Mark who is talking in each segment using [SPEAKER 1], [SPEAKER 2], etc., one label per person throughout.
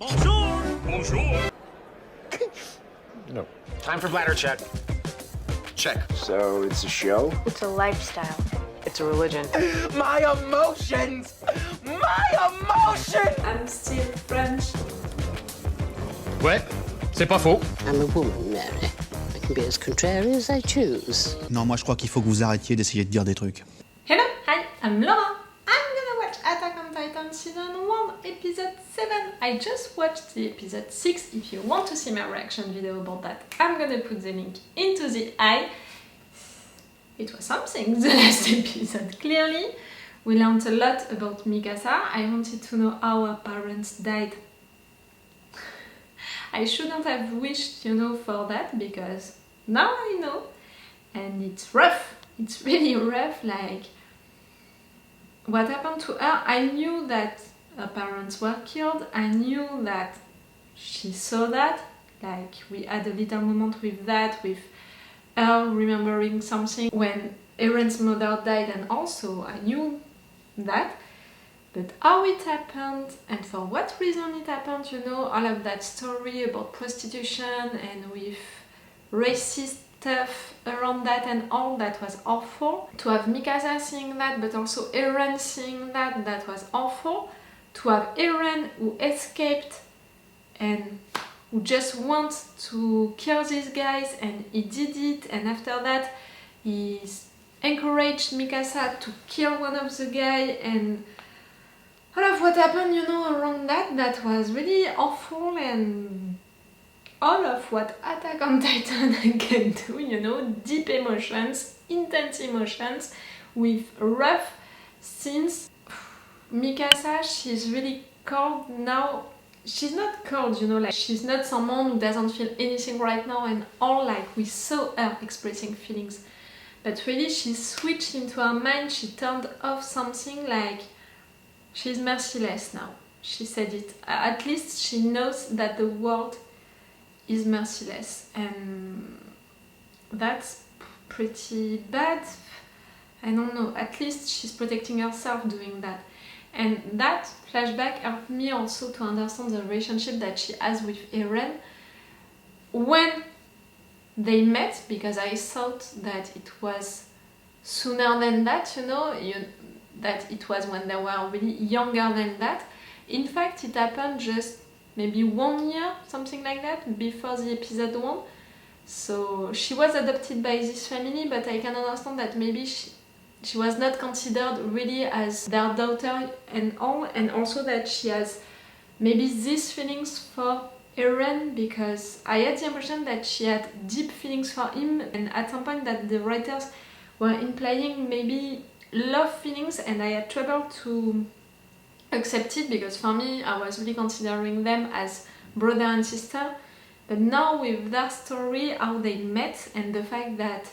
[SPEAKER 1] Bonjour! Bonjour!
[SPEAKER 2] No.
[SPEAKER 1] Time for bladder check. Check.
[SPEAKER 3] So it's a show?
[SPEAKER 4] It's a lifestyle.
[SPEAKER 5] It's a religion.
[SPEAKER 3] My emotions! My emotions!
[SPEAKER 6] I'm still French.
[SPEAKER 2] Ouais, c'est pas faux.
[SPEAKER 7] I'm a woman, Mary. I can be as contrary as I choose.
[SPEAKER 8] Non, moi je crois qu'il faut que vous arrêtiez d'essayer de dire des trucs.
[SPEAKER 6] Hello, hi, I'm Laura. I'm gonna watch Attack on Titan Season 1, Episode 7. I just watched the Episode 6. If you want to see my reaction video about that, I'm gonna put the link into the eye. It was something, the last episode, clearly. We learned a lot about Mikasa. I wanted to know how her parents died. I shouldn't have wished, for that, because now I know. And it's rough. It's really rough, like... What happened to her? I knew that her parents were killed. I knew that she saw that. Like, we had a little moment with that, with her remembering something when Eren's mother died, and also I knew that. But how it happened and for what reason it happened, all of that story about prostitution and with racist stuff around that and all, that was awful. To have Mikasa seeing that, but also Eren seeing that, that was awful. To have Eren who escaped and who just wants to kill these guys, and he did it, and after that he encouraged Mikasa to kill one of the guys, and all of what happened, around that, that was really awful, and all of what Attack on Titan can do, deep emotions, intense emotions, with rough scenes. Mikasa, she's really cold now. She's not cold, like she's not someone who doesn't feel anything right now and all, like we saw her expressing feelings. But really she switched into her mind, she turned off something, like she's merciless now. She said it. At least she knows that the world is merciless, and that's pretty bad. I don't know, at least she's protecting herself doing that. And that flashback helped me also to understand the relationship that she has with Eren when they met, because I thought that it was sooner than that, that it was when they were really younger than that. In fact, it happened just maybe 1 year, something like that, before the episode 1. So she was adopted by this family, but I can understand that maybe she was not considered really as their daughter and all, and also that she has maybe these feelings for Eren, because I had the impression that she had deep feelings for him, and at some point that the writers were implying maybe love feelings, and I had trouble to accept it, because for me I was really considering them as brother and sister. But now with their story, how they met, and the fact that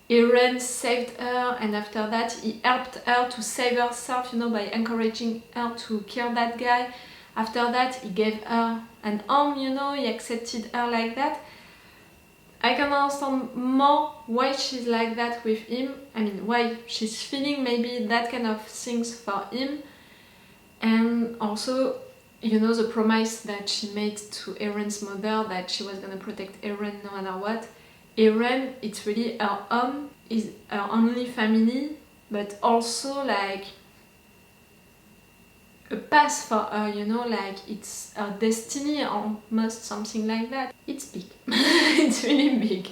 [SPEAKER 6] Eren saved her, and after that he helped her to save herself, by encouraging her to kill that guy. After that he gave her an arm, he accepted her like that. I can understand more why she's like that with him. I mean, why she's feeling maybe that kind of things for him. And also, the promise that she made to Eren's mother, that she was gonna protect Eren no matter what. Eren, it's really her home, is her only family, but also like a path for her, like it's her destiny, almost something like that. It's big. It's really big.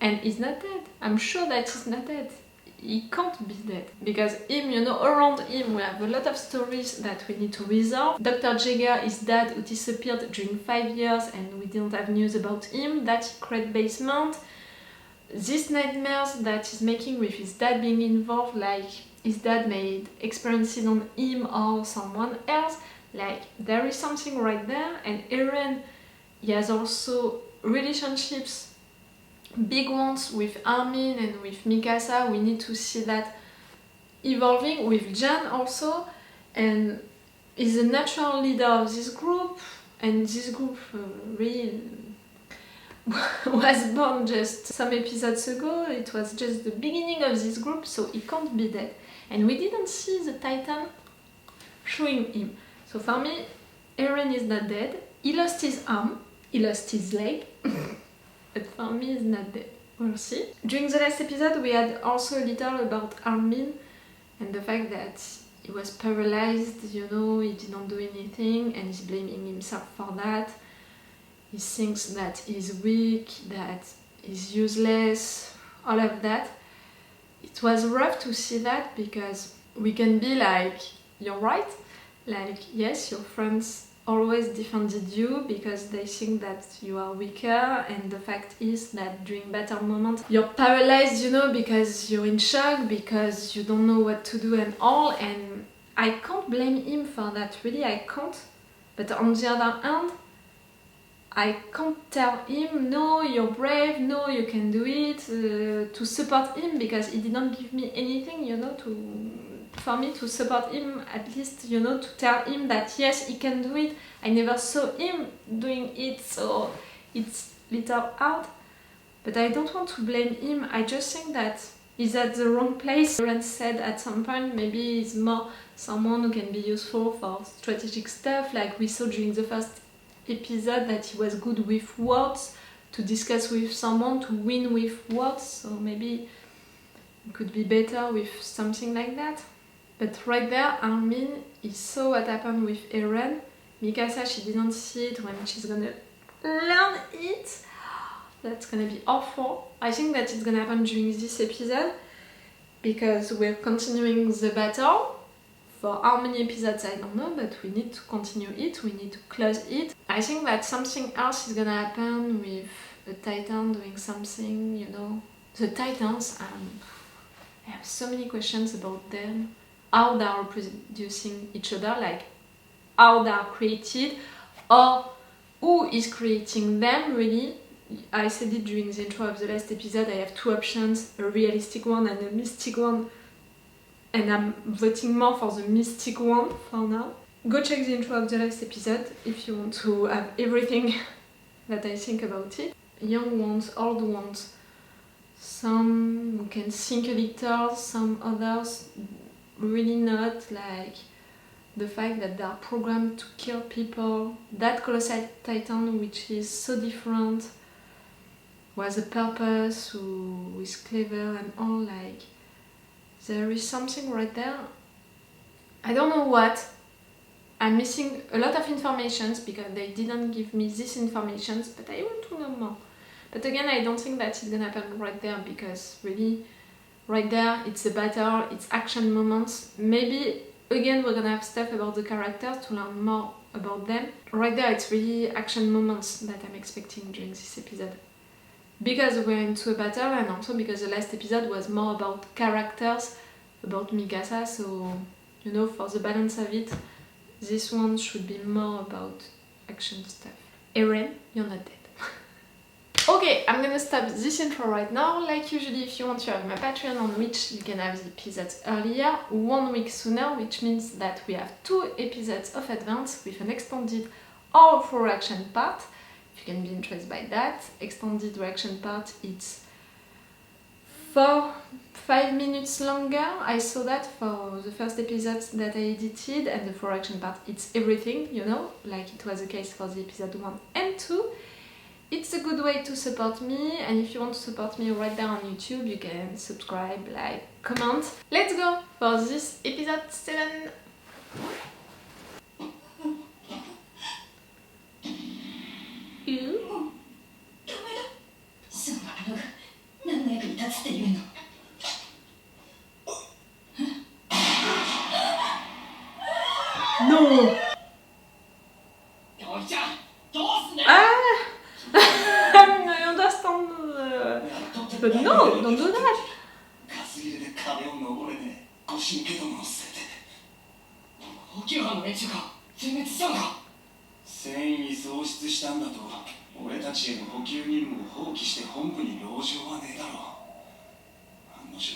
[SPEAKER 6] And he's not dead. I'm sure that he's not dead. He can't be dead. Because him, around him we have a lot of stories that we need to resolve. Dr. Jaeger, his dad, who disappeared during 5 years and we didn't have news about him. That secret basement. These nightmares that he's making with his dad being involved, like his dad made experiences on him or someone else. Like, there is something right there. And Eren, he has also relationships, big ones, with Armin and with Mikasa. We need to see that evolving with Jan also, and is a natural leader of this group, and this group really was born just some episodes ago. It was just the beginning of this group, so he can't be dead. And we didn't see the Titan showing him. So for me, Eren is not dead. He lost his arm, he lost his leg, but for me he's not dead. We'll see. During the last episode we had also a little about Armin and the fact that he was paralyzed, you know, he didn't do anything and he's blaming himself for that. He thinks that he's weak, that he's useless, all of that. It was rough to see that because we can be like, you're right, like yes, your friends always defended you because they think that you are weaker, and the fact is that during battle moments you're paralyzed, you know, because you're in shock, because you don't know what to do and all, and I can't blame him for that, really I can't. But on the other hand, I can't tell him, no, you're brave, no, you can do it, to support him, because he didn't give me anything, you know, for me to support him, at least, you know, to tell him that yes, he can do it. I never saw him doing it, so it's little hard. But I don't want to blame him, I just think that he's at the wrong place. Eren said at some point maybe he's more someone who can be useful for strategic stuff, like we saw during the first episode that he was good with words, to discuss with someone, to win with words, so maybe it could be better with something like that. But right there, Armin, he saw what happened with Eren. Mikasa, she didn't see it when she's gonna learn it. That's gonna be awful. I think that it's gonna happen during this episode because we're continuing the battle. For how many episodes, I don't know, but we need to continue it, we need to close it. I think that something else is gonna happen with the Titan doing something, you know. The Titans, I have so many questions about them. How they are producing each other, like how they are created, or who is creating them, really. I said it during the intro of the last episode, I have two options, a realistic one and a mystic one, and I'm voting more for the mystic one for now. Go check the intro of the last episode if you want to have everything that I think about it. Young ones, old ones, some who can think a little, some others really not, like the fact that they are programmed to kill people. That Colossal Titan, which is so different, was a purpose, who is clever and all, like there is something right there. I don't know what. I'm missing a lot of information because they didn't give me this information, but I want to know more. But again, I don't think that it's gonna happen right there because really, right there, it's a battle, it's action moments. Maybe again we're gonna have stuff about the characters to learn more about them. Right there, it's really action moments that I'm expecting during this episode. Because we're into a battle, and also because the last episode was more about characters, about Mikasa, so you know, for the balance of it, this one should be more about action stuff. Eren, you're not dead. Okay, I'm gonna stop this intro right now. Like usually, if you want to have my Patreon, on which you can have the episodes earlier, 1 week sooner, which means that we have 2 episodes of advance with an extended or full reaction part. If you can be interested by that. Extended reaction part, it's 4-5 minutes longer. I saw that for the first episodes that I edited, and the full reaction part, it's everything, you know, like it was the case for the episode 1 and 2. It's a good way to support me, and if you want to support me right there on YouTube, you can subscribe, like, comment. Let's go for this episode 7! No! I understand, but no, don't do that.
[SPEAKER 4] 戦意喪失したんだと俺たちへの補給任務を放棄して本部に籠城はねえだろう。案の定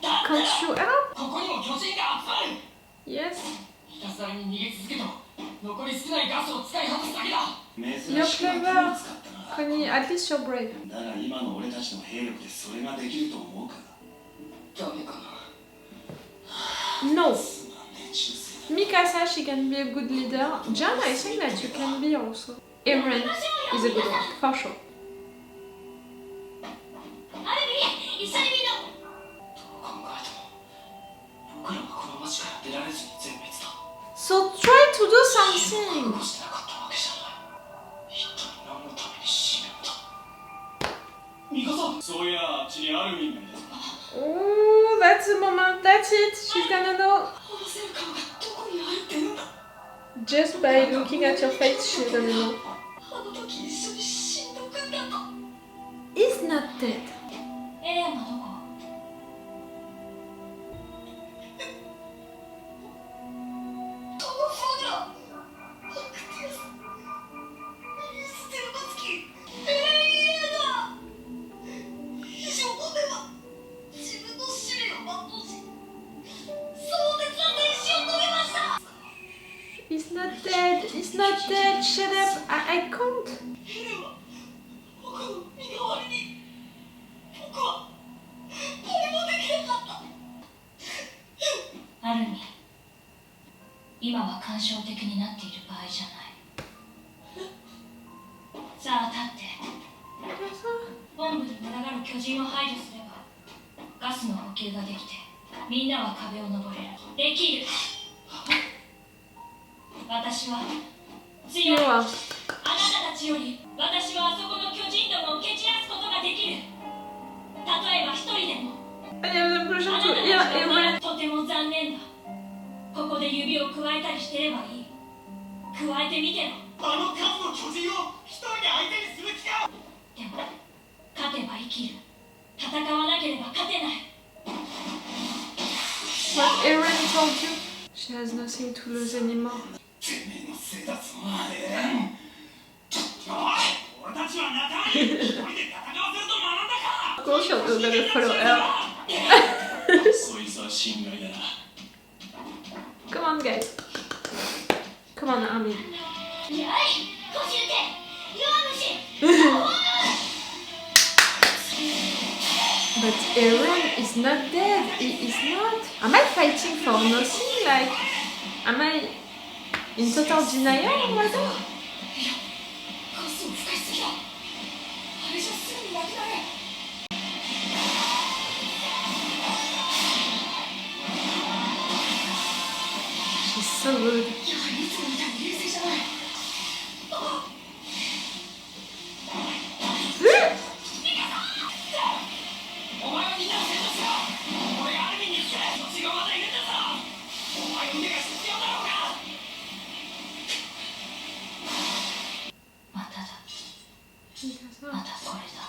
[SPEAKER 6] Can't you help?
[SPEAKER 4] ここにも巨人が集まる。
[SPEAKER 6] Yes.
[SPEAKER 4] ひたすらに逃げ続けと残り少ないガスを使い果たすだけだ。
[SPEAKER 6] You're clever, Connie, at least you're brave.
[SPEAKER 4] だが今の俺たちの兵力でそれができると思うか。ダメかな。
[SPEAKER 6] No.
[SPEAKER 4] すまんね中世
[SPEAKER 6] Mikasa, she can be a good leader. Jan, I think that you can be also. Eren is a good one, for sure. So try to do something. Oh, that's the moment. That's it. She's gonna know. Just by looking at your face, she's gonna know. He's not dead. He's not dead. He's not dead. Shut up. I can't.
[SPEAKER 5] アルミ、今は感傷的になっている場合じゃない。さあ立って。本部に群がる巨人を排除すればガスの補給ができてみんなは壁を登れる。できる。私は強い。あなたたちより私はあそこの巨人どもを蹴散らすことができる。例えば一人でも。あなたのとても残念だ。ここで指を加えたりしてればいい。加えてみてよ。あの数の巨人を一人で相手にする気か。でも勝てば生きる。戦わなければ勝てない。
[SPEAKER 6] What Eren told you? She has nothing to lose anymore.
[SPEAKER 4] てめえのせいだぞ、エレン。おい、俺たちは仲間に一人で戦わせると学んだか。
[SPEAKER 6] Of course you're gonna follow her.
[SPEAKER 4] そいつは心外だな。
[SPEAKER 6] Come on, guys. Come on, Armin.
[SPEAKER 5] やい、こじるて、弱虫。
[SPEAKER 6] But Eren is not dead. He is not. Am I fighting for nothing? Like, am I in total denial or what?
[SPEAKER 5] ガスを吹かしすぎだ。あれじゃすぐになくなる。
[SPEAKER 6] She's so rude.
[SPEAKER 5] やはりいつもみたいに冷静じゃない。お前はみんなを先導しろ。俺がアルミンにつけ、そっちがまだいるんだぞ。お前の目が必要だろうが。まただ。またこれだ。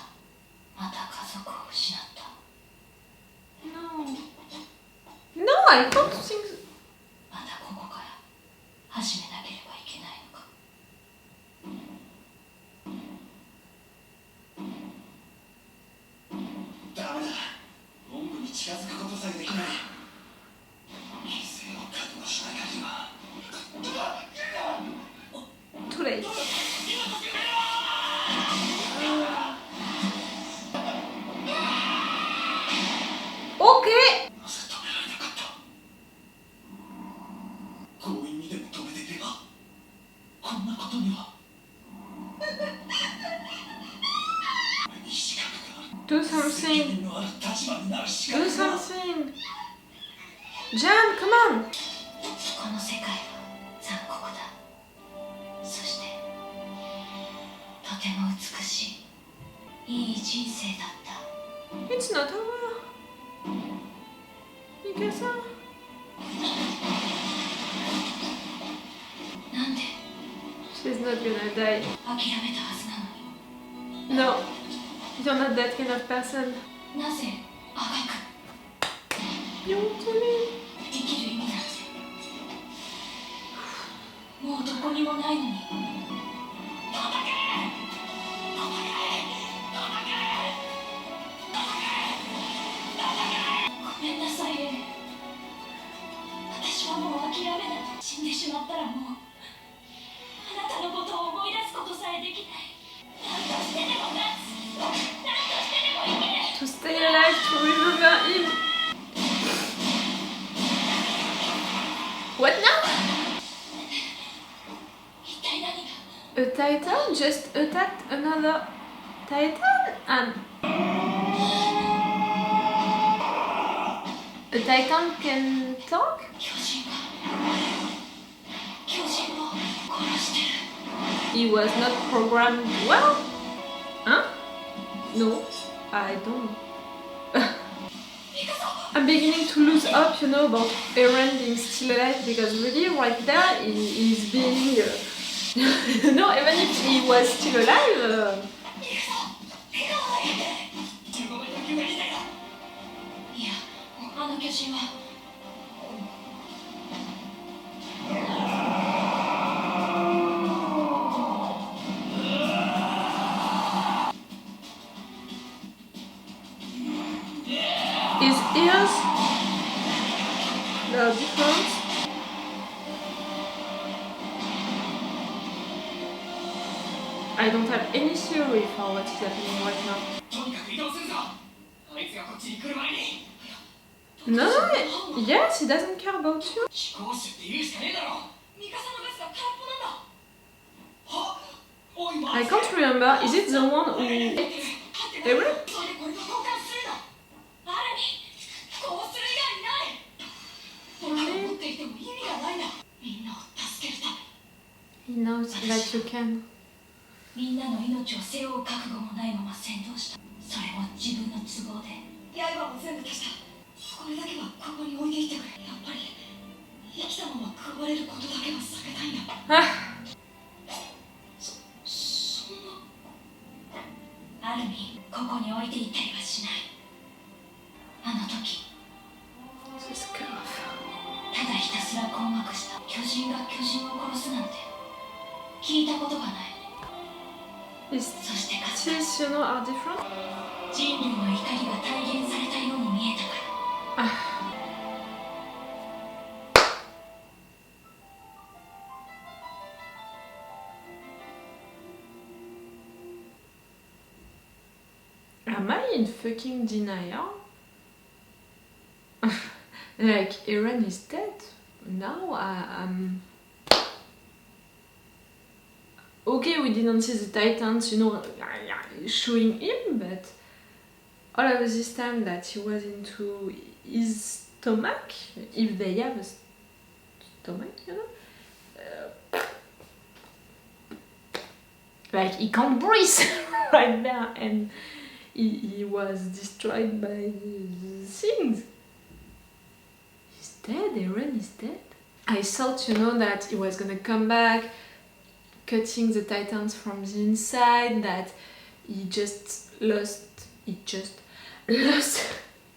[SPEAKER 5] また家族を失った。
[SPEAKER 6] No. No, I don't think so.
[SPEAKER 5] またここから始めなければいけないのか。
[SPEAKER 4] ダメだ。本部に近づくことさえできない。犠牲を覚悟しない限りは。
[SPEAKER 6] Too late. Okay.
[SPEAKER 4] なぜ止められなかった。強引にでも止めていればこんなことには。俺に資格がある。
[SPEAKER 6] Do
[SPEAKER 4] 責
[SPEAKER 6] something.
[SPEAKER 4] 任のある立場になる資
[SPEAKER 6] Do
[SPEAKER 4] 格が。
[SPEAKER 6] something. Jan, come on.
[SPEAKER 5] この世界は残酷だ。そしてとても美しいいい人生だった。
[SPEAKER 6] It's not over. Mikasa.
[SPEAKER 5] なんで
[SPEAKER 6] She's not gonna die.
[SPEAKER 5] 諦めたはずなのに。
[SPEAKER 6] No. You're not that kind of person.
[SPEAKER 5] なぜあがく
[SPEAKER 6] You want to me?
[SPEAKER 5] 生きる意味なんてもうどこにもないのに。ごめんなさいエレン。私はもう諦めない。死んでしまったらもうあなたのことを思い出すことさえできない。何としてでも何としてでも生きる。
[SPEAKER 6] To stay alive, to remember him. What now?
[SPEAKER 5] 体何が
[SPEAKER 6] A titan just attacked another titan and a titan can talk?
[SPEAKER 5] 巨人が殺してる
[SPEAKER 6] He was not programmed well? Huh? No, I don't. I'm beginning to lose hope, you know, about Eren being still alive because really right there he's being... no, even if he was still alive...
[SPEAKER 5] いやあの巨人は
[SPEAKER 6] His ears are different. I don't have any theory for what is happening right now.
[SPEAKER 5] とにかく移動するぞあいつがこっちに来る前に
[SPEAKER 6] No, yes, he doesn't care about you.
[SPEAKER 5] 飛行士って言うしかねえだろミカサのガスが空っぽなんだはおい
[SPEAKER 6] I can't remember. Is it the one who...
[SPEAKER 5] 待って
[SPEAKER 6] Eren?
[SPEAKER 5] それでこれと交換するのアルミこうする以外ない僕が持っていても意味がないんだみんなを助けるため
[SPEAKER 6] He knows that you can.
[SPEAKER 5] みんなの命を背負う覚悟もないまま先導したそれも自分の都合で刃も全部消したこれだけはここに置いてきてくれやっぱり生きたまま食われることだけは避けたいんだ そんなアルミここに置いていったりはしないあの時
[SPEAKER 6] This scarf.
[SPEAKER 5] ただひたすら困惑した巨人が巨人を殺すなんて聞いたことがない
[SPEAKER 6] His
[SPEAKER 5] そしてかつ
[SPEAKER 6] teeth, you know, are different.
[SPEAKER 5] 人類の怒りが体現されたように見えたから
[SPEAKER 6] Am I in fucking denial? Like, Eren is dead. Now I'm... Okay, we didn't see the Titans, you know, showing him, but all of this time that he was into his stomach, if they have a stomach, you know? Like, he can't breathe right there, and he was destroyed by the things. He's dead, Eren is dead. I thought, you know, that he was gonna come back, cutting the Titans from the inside, that he just lost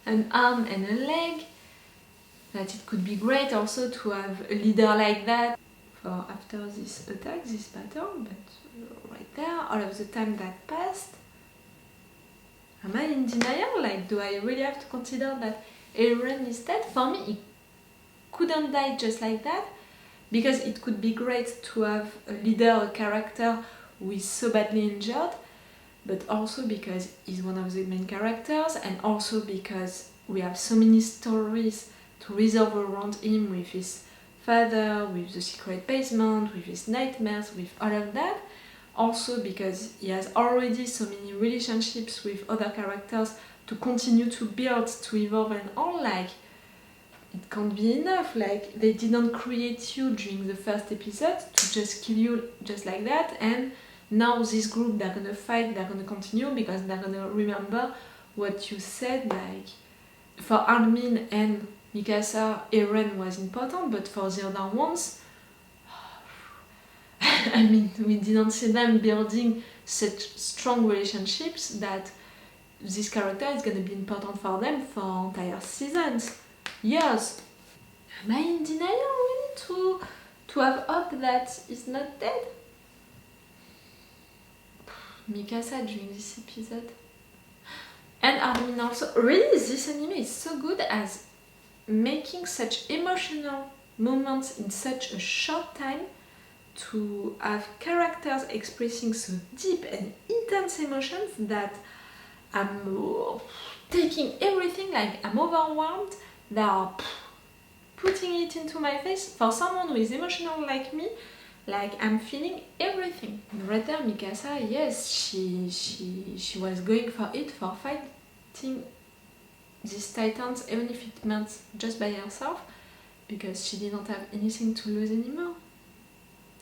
[SPEAKER 6] an arm and a leg, that it could be great also to have a leader like that for after this attack, this battle, but right there, all of the time that passed, am I in denial? Like, do I really have to consider that Eren is dead? For me, he couldn't die just like that, because it could be great to have a leader, a character who is so badly injured, but also because he's one of the main characters, and also because we have so many stories to resolve around him with his father, with the secret basement, with his nightmares, with all of that. Also because he has already so many relationships with other characters to continue to build, to evolve and all, like, it can't be enough. Like, they didn't create you during the first episode to just kill you just like that, and now this group, they're gonna fight, they're gonna continue because they're gonna remember what you said. Like, for Armin and Mikasa, Eren was important, but for the other ones, I mean, we didn't see them building such strong relationships that this character is gonna be important for them for entire seasons, years. Am I in denial really to have hope that he's not dead? Mikasa during this episode. And Armin also. Really, this anime is so good as making such emotional moments in such a short time, to have characters expressing so deep and intense emotions that I'm taking everything, like I'm overwhelmed. They are putting it into my face. For someone who is emotional like me, Like, I'm feeling everything. Right there, Mikasa, yes, she was going for it, for fighting these titans, even if it meant just by herself, because she didn't have anything to lose anymore.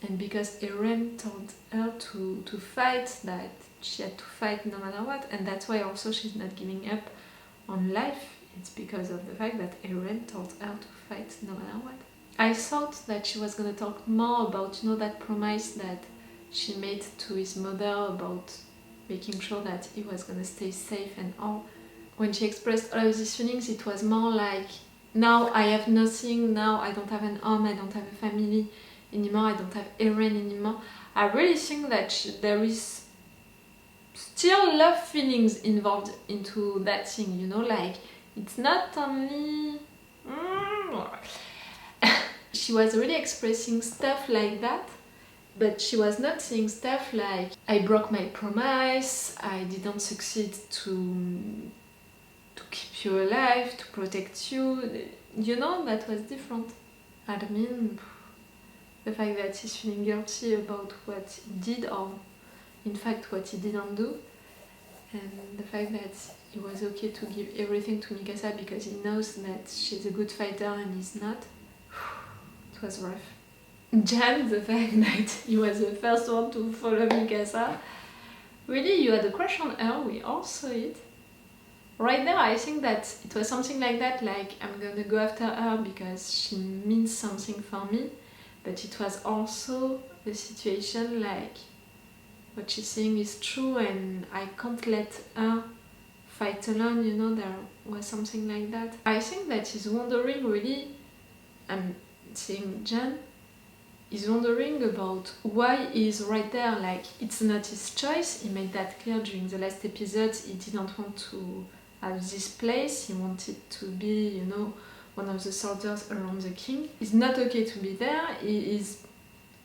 [SPEAKER 6] And because Eren told her to fight, that she had to fight no matter what, and that's why also she's not giving up on life. It's because of the fact that Eren told her to fight no matter what. I thought that she was gonna talk more about, you know, that promise that she made to his mother about making sure that he was gonna stay safe and all. When she expressed all of these feelings, it was more like, now I have nothing, now I don't have an home, I don't have a family anymore, I don't have Eren anymore. I really think that there is still love feelings involved into that thing, you know, like, it's not only... She was really expressing stuff like that, but she was not saying stuff like, I broke my promise, I didn't succeed to keep you alive, to protect you. You know, that was different. I mean, the fact that he's feeling guilty about what he did, or in fact what he didn't do, and the fact that he was okay to give everything to Mikasa because he knows that she's a good fighter and he's not. It was rough. Jan, the fact that he was the first one to follow Mikasa. Really, you had a crush on her, we all saw it. Right there, I think that it was something like that, like, I'm gonna go after her because she means something for me. But it was also a situation like, what she's saying is true and I can't let her fight alone, you know, there was something like that. I think that he's wondering really, I'm saying Jan, is wondering about why he's right there, like, it's not his choice. He made that clear during the last episode. He didn't want to have this place, he wanted to be, you know, one of the soldiers around the king. It's not okay to be there. He is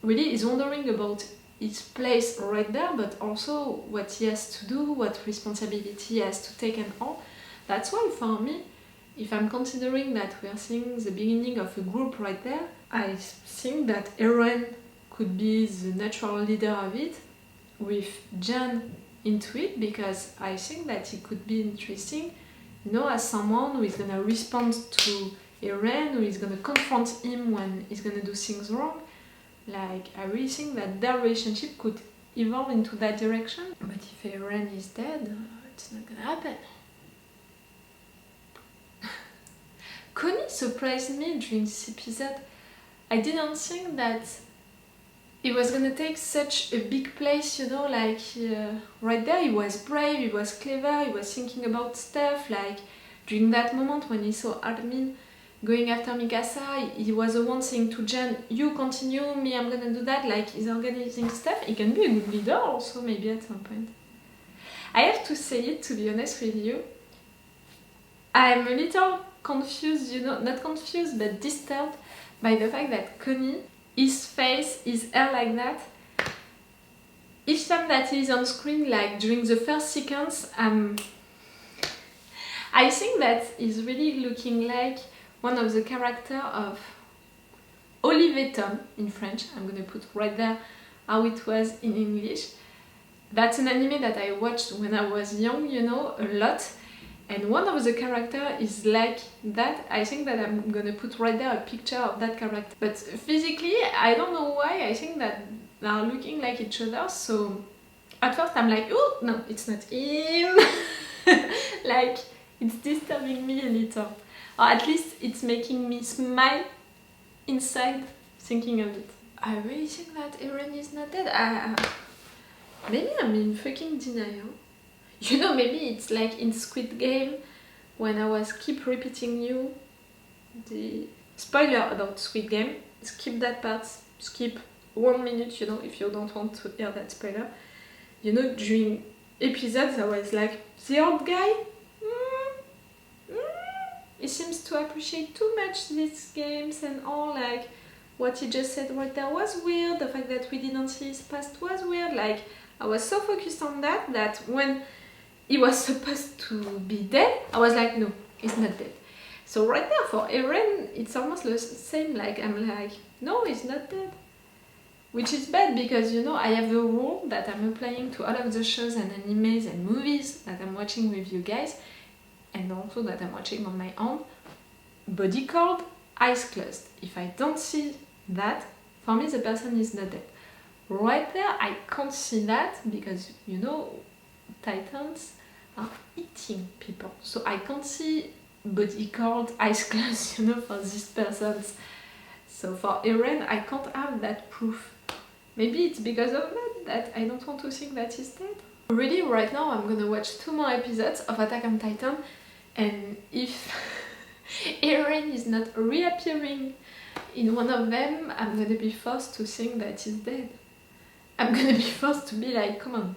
[SPEAKER 6] really is wondering about his place right there, but also what he has to do, what responsibility he has to take and all. That's why for me, if I'm considering that we are seeing the beginning of a group right there, I think that Eren could be the natural leader of it, with Jan into it, because I think that he could be interesting, you know, as someone who is gonna respond to Eren, who is gonna confront him when he's gonna do things wrong. Like, I really think that their relationship could evolve into that direction. But if Eren is dead, it's not gonna happen. Connie surprised me during this episode. I didn't think that he was gonna take such a big place, you know, like, right there he was brave, he was clever, he was thinking about stuff, like, during that moment when he saw Armin going after Mikasa, he was the one saying to Jan, you continue, me I'm gonna do that, like, he's organizing stuff. He can be a good leader also, maybe at some point. I have to say it, to be honest with you, I'm a little confused, you know, not confused, but disturbed by the fact that Connie, his face, his hair like that, each time that he's on screen, like during the first sequence, I think that he's really looking like one of the characters of Oliveton in French. I'm gonna put right there how it was in English. That's an anime that I watched when I was young, you know, a lot. And one of the characters is like that. I think that I'm gonna put right there a picture of that character. But physically, I don't know why, I think that they are looking like each other. So at first I'm like, oh, no, it's not him. Like, it's disturbing me a little. Or at least it's making me smile inside thinking of it. I really think that Eren is not dead. Maybe I'm in fucking denial. You know, maybe it's like in Squid Game, when I was keep repeating you the spoiler about Squid Game. Skip that part, skip 1 minute, you know, if you don't want to hear that spoiler. You know, during episodes I was like, the old guy, he seems to appreciate too much these games and all, like, what he just said right there was weird, the fact that we didn't see his past was weird, like, I was so focused on that, that when he was supposed to be dead, I was like, no, he's not dead. So right there, for Eren, it's almost the same, like, I'm like, no, he's not dead. Which is bad because, you know, I have the rule that I'm applying to all of the shows and animes and movies that I'm watching with you guys, and also that I'm watching on my own. Body cold, eyes closed. If I don't see that, for me the person is not dead. Right there, I can't see that because, you know, Titans are eating people. So I can't see body cold, eyes closed, you know, for these persons. So for Eren, I can't have that proof. Maybe it's because of that I don't want to think that he's dead. Really, right now I'm gonna watch 2 more episodes of Attack on Titan, and if Eren is not reappearing in one of them, I'm gonna be forced to think that he's dead. I'm gonna be forced to be like, come on.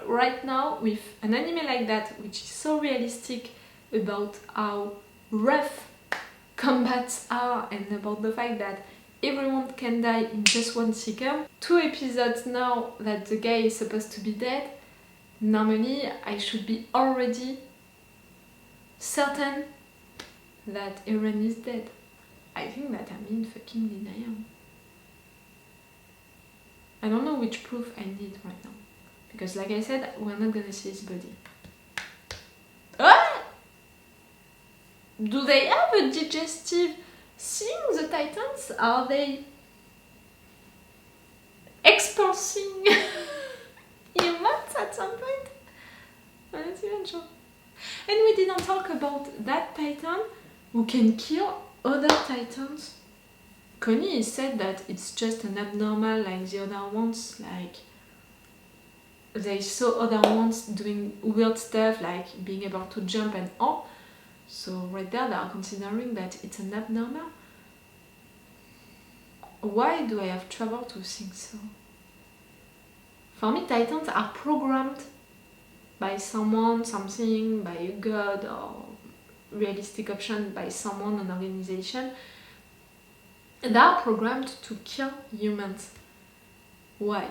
[SPEAKER 6] Right now, with an anime like that, which is so realistic about how rough combats are and about the fact that everyone can die in just 1 second. 2 episodes now that the guy is supposed to be dead. Normally, I should be already certain that Eren is dead. I think that I'm in fucking denial. I don't know which proof I need right now. Because like I said, we're not gonna see his body. Ah! Do they have a digestive thing, the Titans? Are they expulsing humans at some point? I'm not even sure. And we didn't talk about that Titan who can kill other Titans. Connie said that it's just an abnormal like the other ones, like they saw other ones doing weird stuff like being able to jump and all. So right there they are considering that it's an abnormal. Why do I have trouble to think so? For me, Titans are programmed by someone, something, by a god or realistic option by someone, an organization. They are programmed to kill humans. Why?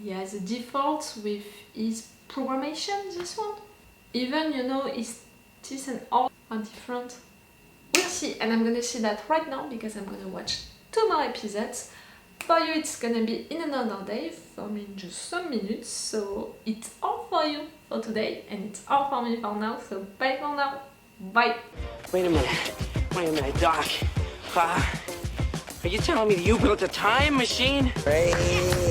[SPEAKER 6] He has a default with his programmation, this one. Even, you know, his teeth and all are different. We'll see, and I'm gonna see that right now because I'm gonna watch 2 more episodes. For you it's gonna be in another day, for me in just some minutes, so it's all for you for today, and it's all for me for now, so bye for now. Bye!
[SPEAKER 9] Wait a minute, Doc. Are you telling me that you built a time machine?
[SPEAKER 3] Crazy.